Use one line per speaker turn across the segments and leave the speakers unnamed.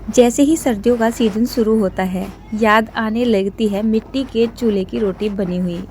जैसे ही सर्दियों का सीज़न शुरू होता है, याद आने लगती है मिट्टी के चूल्हे की रोटी बनी हुई।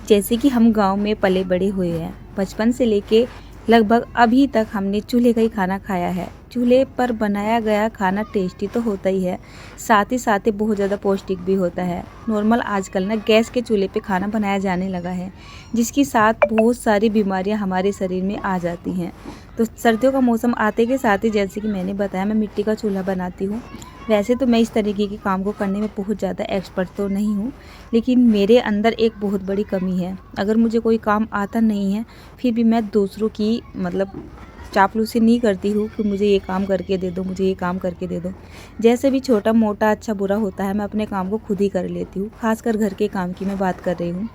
जैसे कि हम गांव में पले बड़े हुए हैं, बचपन से लेके लगभग अभी तक हमने चूल्हे का ही खाना खाया है। चूल्हे पर बनाया गया खाना टेस्टी तो होता ही है, साथ ही बहुत ज़्यादा पौष्टिक भी होता है। नॉर्मल आजकल ना गैस के चूल्हे पे खाना बनाया जाने लगा है, जिसके साथ बहुत सारी बीमारियां हमारे शरीर में आ जाती हैं। तो सर्दियों का मौसम आते के साथ ही, जैसे कि मैंने बताया, मैं मिट्टी का चूल्हा बनाती हूँ। वैसे तो मैं इस तरीके के काम को करने में बहुत ज़्यादा एक्सपर्ट तो नहीं हूँ, लेकिन मेरे अंदर एक बहुत बड़ी कमी है। अगर मुझे कोई काम आता नहीं है, फिर भी मैं दूसरों की चापलूसी नहीं करती हूँ कि मुझे ये काम करके दे दो, मुझे ये काम करके दे दो। जैसे भी छोटा मोटा अच्छा बुरा होता है, मैं अपने काम को खुद ही कर लेती हूँ। खासकर घर के काम की मैं बात कर रही हूँ।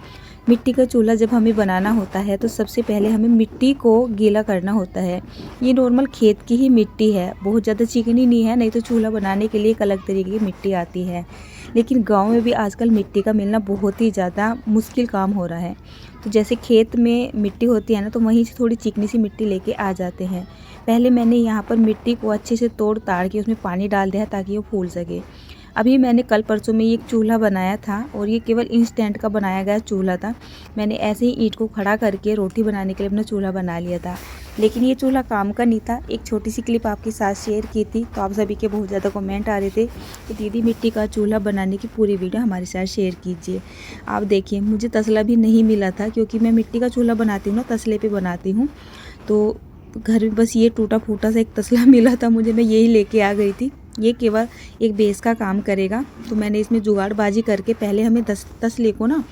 मिट्टी का चूल्हा जब हमें बनाना होता है तो सबसे पहले हमें मिट्टी को गीला करना होता है। ये नॉर्मल खेत की ही मिट्टी है, बहुत ज़्यादा चिकनी नहीं है, नहीं तो चूल्हा बनाने के लिए एक अलग तरीके की मिट्टी आती है। लेकिन गांव में भी आजकल मिट्टी का मिलना बहुत ही ज़्यादा मुश्किल काम हो रहा है। तो जैसे खेत में मिट्टी होती है ना, तो वहीं से थोड़ी चिकनी सी मिट्टी लेके आ जाते हैं। पहले मैंने यहाँ पर मिट्टी को अच्छे से तोड़ ताड़ के उसमें पानी डाल दिया ताकि वो फूल सके। अभी मैंने कल परसों में एक चूल्हा बनाया था, और ये केवल इंस्टेंट का बनाया गया चूल्हा था। मैंने ऐसे ही ईंट को खड़ा करके रोटी बनाने के लिए अपना चूल्हा बना लिया था। लेकिन ये चूल्हा काम का नहीं था। एक छोटी सी क्लिप आपके साथ शेयर की थी, तो आप सभी के बहुत ज़्यादा कमेंट आ रहे थे कि दीदी मिट्टी का चूल्हा बनाने की पूरी वीडियो हमारे साथ शेयर कीजिए। आप देखिए, मुझे तसला भी नहीं मिला था, क्योंकि मैं मिट्टी का चूल्हा बनाती हूँ ना, तसले पे बनाती हूँ। तो घर में बस ये टूटा फूटा सा एक तसला मिला था मुझे, मैं यही लेके आ गई थी। ये केवल एक बेस का काम करेगा। तो मैंने इसमें जुगाड़बाजी करके पहले हमें तसले को ना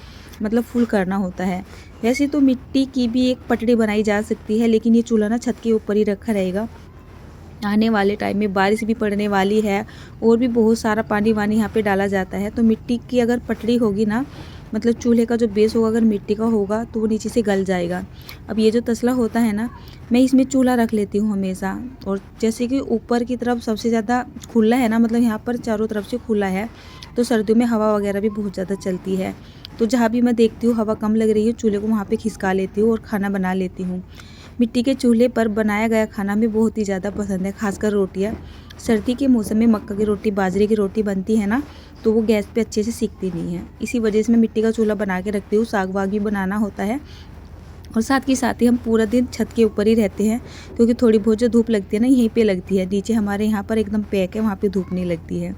फुल करना होता है। वैसे तो मिट्टी की भी एक पटड़ी बनाई जा सकती है, लेकिन ये चूल्हा ना छत के ऊपर ही रखा रहेगा। आने वाले टाइम में बारिश भी पड़ने वाली है, और भी बहुत सारा पानी वानी यहाँ पे डाला जाता है। तो मिट्टी की अगर पटड़ी होगी ना, चूल्हे का जो बेस होगा अगर मिट्टी का होगा, तो वो नीचे से गल जाएगा। अब ये जो तसला होता है ना, मैं इसमें चूल्हा रख लेती हूँ हमेशा। और जैसे कि ऊपर की तरफ सबसे ज़्यादा खुला है ना, यहाँ पर चारों तरफ से खुला है, तो सर्दियों में हवा वगैरह भी बहुत ज़्यादा चलती है। तो जहाँ भी मैं देखती हूँ हवा कम लग रही है, चूल्हे को वहाँ पर खिसका लेती हूँ और खाना बना लेती हूँ। मिट्टी के चूल्हे पर बनाया गया खाना हमें बहुत ही ज़्यादा पसंद है, खासकर रोटियाँ। सर्दी के मौसम में मक्का की रोटी, बाजरे की रोटी बनती है ना, तो वो गैस पे अच्छे से सिकती नहीं है। इसी वजह से मैं मिट्टी का चूल्हा बना के रखती हूँ। साग वाग भी बनाना होता है, और साथ ही हम पूरा दिन छत के ऊपर ही रहते हैं, क्योंकि थोड़ी बहुत जो धूप लगती है ना, यहीं पे लगती है। नीचे हमारे यहाँ पर एकदम पैक है, वहाँ पे धूप नहीं लगती है।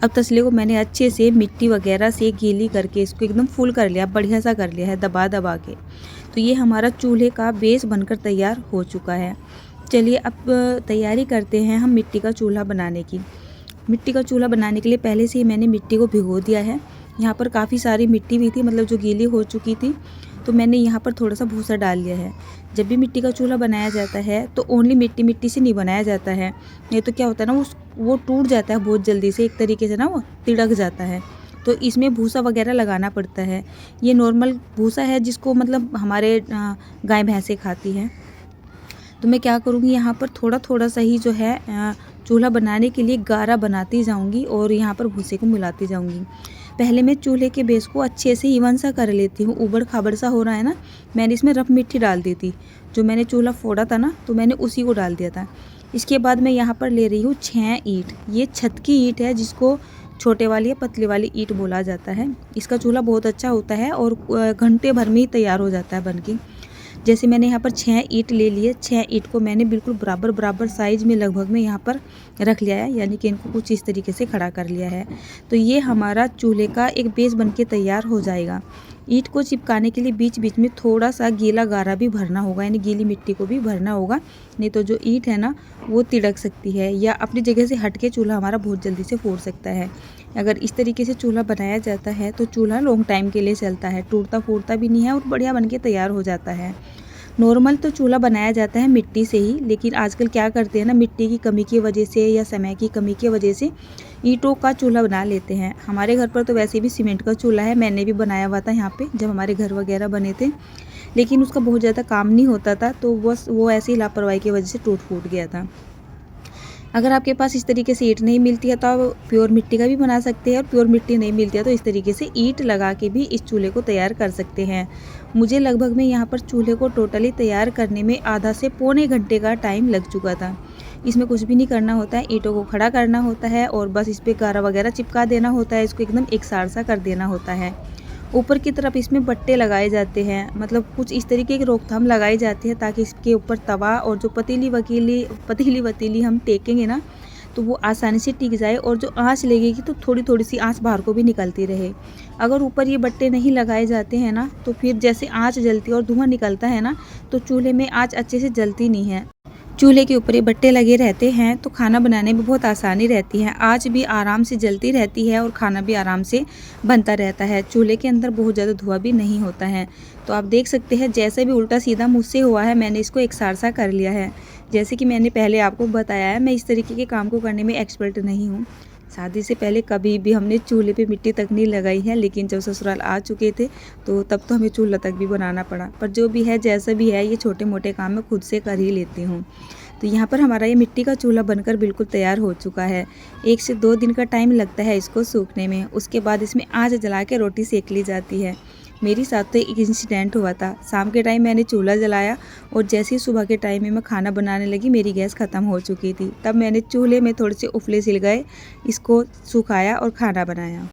अब तसले को मैंने अच्छे से मिट्टी वगैरह से गीली करके इसको एकदम फुल कर लिया, बढ़िया सा कर लिया है दबा दबा के। तो ये हमारा चूल्हे का बेस बनकर तैयार हो चुका है। चलिए अब तैयारी करते हैं हम मिट्टी का चूल्हा बनाने की। मिट्टी का चूल्हा बनाने के लिए पहले से ही मैंने मिट्टी को भिगो दिया है। यहाँ पर काफ़ी सारी मिट्टी भी थी, जो गीली हो चुकी थी, तो मैंने यहाँ पर थोड़ा सा भूसा डाल लिया है। जब भी मिट्टी का चूल्हा बनाया जाता है तो ओनली मिट्टी मिट्टी से नहीं बनाया जाता है। नहीं तो क्या होता है ना, वो टूट जाता है बहुत जल्दी से, एक तरीके से ना वो तिड़क जाता है। तो इसमें भूसा वगैरह लगाना पड़ता है। ये नॉर्मल भूसा है, जिसको हमारे गाय भैंसें खाती हैं। तो मैं क्या करूँगी, यहाँ पर थोड़ा थोड़ा सा ही जो है चूल्हा बनाने के लिए गारा बनाती जाऊँगी, और यहाँ पर भूसे को मिलाती जाऊँगी। पहले मैं चूल्हे के बेस को अच्छे से इवन सा कर लेती हूँ। उबड़ खाबड़ सा हो रहा है ना, मैंने इसमें रफ मिट्टी डाल दी थी। जो मैंने चूल्हा फोड़ा था ना, तो मैंने उसी को डाल दिया था। इसके बाद मैं यहाँ पर ले रही हूँ 6 ईंट। ये छत की ईंट है, जिसको छोटे वाली या पतली वाली ईंट बोला जाता है। इसका चूल्हा बहुत अच्छा होता है, और घंटे भर में ही तैयार हो जाता है बनके। जैसे मैंने यहाँ पर 6 ईंट ले लिए। 6 ईंट को मैंने बिल्कुल बराबर साइज़ में लगभग में यहाँ पर रख लिया है, यानी कि इनको कुछ इस तरीके से खड़ा कर लिया है। तो ये हमारा चूल्हे का एक बेस बनके तैयार हो जाएगा। ईंट को चिपकाने के लिए बीच बीच में थोड़ा सा गीला गारा भी भरना होगा, यानी गीली मिट्टी को भी भरना होगा। नहीं तो जो ईंट है ना, वो तिड़क सकती है, या अपनी जगह से हट के चूल्हा हमारा बहुत जल्दी से फूट सकता है। अगर इस तरीके से चूल्हा बनाया जाता है तो चूल्हा लॉन्ग टाइम के लिए चलता है, टूटता फूटता भी नहीं है, और बढ़िया बनके तैयार हो जाता है। नॉर्मल तो चूल्हा बनाया जाता है मिट्टी से ही, लेकिन आजकल क्या करते हैं ना, मिट्टी की कमी की वजह से या समय की कमी की वजह से ईंटों का चूल्हा बना लेते हैं। हमारे घर पर तो वैसे भी सीमेंट का चूल्हा है, मैंने भी बनाया हुआ था यहाँ पे जब हमारे घर वगैरह बने थे, लेकिन उसका बहुत ज़्यादा काम नहीं होता था, तो बस वो ऐसी ही लापरवाही की वजह से टूट फूट गया था। अगर आपके पास इस तरीके से ईंट नहीं मिलती है, तो आप प्योर मिट्टी का भी बना सकते हैं, और प्योर मिट्टी नहीं मिलती है तो इस तरीके से ईंट लगा के भी इस चूल्हे को तैयार कर सकते हैं। मुझे लगभग में यहाँ पर चूल्हे को टोटली तैयार करने में आधा से पौने घंटे का टाइम लग चुका था, इसमें कुछ भी नहीं करना होता है, ईंटों को खड़ा करना होता है और बस इस पे गारा वगैरह चिपका देना होता है, इसको एकदम एकसार सा कर देना होता है। ऊपर की तरफ इसमें बट्टे लगाए जाते हैं, मतलब कुछ इस तरीके की रोकथाम लगाई जाती है ताकि इसके ऊपर तवा और जो पतीली वतीली हम टेकेंगे ना, तो वो आसानी से टिक जाए और जो आँच लगेगी तो थोड़ी-थोड़ी सी आँच बाहर को भी निकलती रहे। अगर ऊपर ये बट्टे नहीं लगाए जाते हैं ना, तो फिर जैसे आँच जलती है और धुआँ निकलता है ना, तो चूल्हे में आँच अच्छे से जलती नहीं है। चूल्हे के ऊपर ये बट्टे लगे रहते हैं तो खाना बनाने में बहुत आसानी रहती है, आँच भी आराम से जलती रहती है और खाना भी आराम से बनता रहता है। चूल्हे के अंदर बहुत ज़्यादा धुआँ भी नहीं होता है। तो आप देख सकते हैं जैसे भी उल्टा सीधा मुझसे हुआ है, मैंने इसको एकसार सा कर लिया है। जैसे कि मैंने पहले आपको बताया है, मैं इस तरीके के काम को करने में एक्सपर्ट नहीं हूँ। शादी से पहले कभी भी हमने चूल्हे पे मिट्टी तक नहीं लगाई है, लेकिन जब ससुराल आ चुके थे तो तब तो हमें चूल्हा तक भी बनाना पड़ा। पर जो भी है जैसा भी है, ये छोटे मोटे काम मैं खुद से कर ही लेती हूँ। तो यहाँ पर हमारा ये मिट्टी का चूल्हा बनकर बिल्कुल तैयार हो चुका है। 1 से 2 दिन का टाइम लगता है इसको सूखने में। उसके बाद इसमें आँच जला के रोटी सेक ली जाती है। मेरे साथ तो एक इंसिडेंट हुआ था। शाम के टाइम मैंने चूल्हा जलाया और जैसे ही सुबह के टाइम में मैं खाना बनाने लगी, मेरी गैस ख़त्म हो चुकी थी। तब मैंने चूल्हे में थोड़े से उपले सिल गए, इसको सुखाया और खाना बनाया।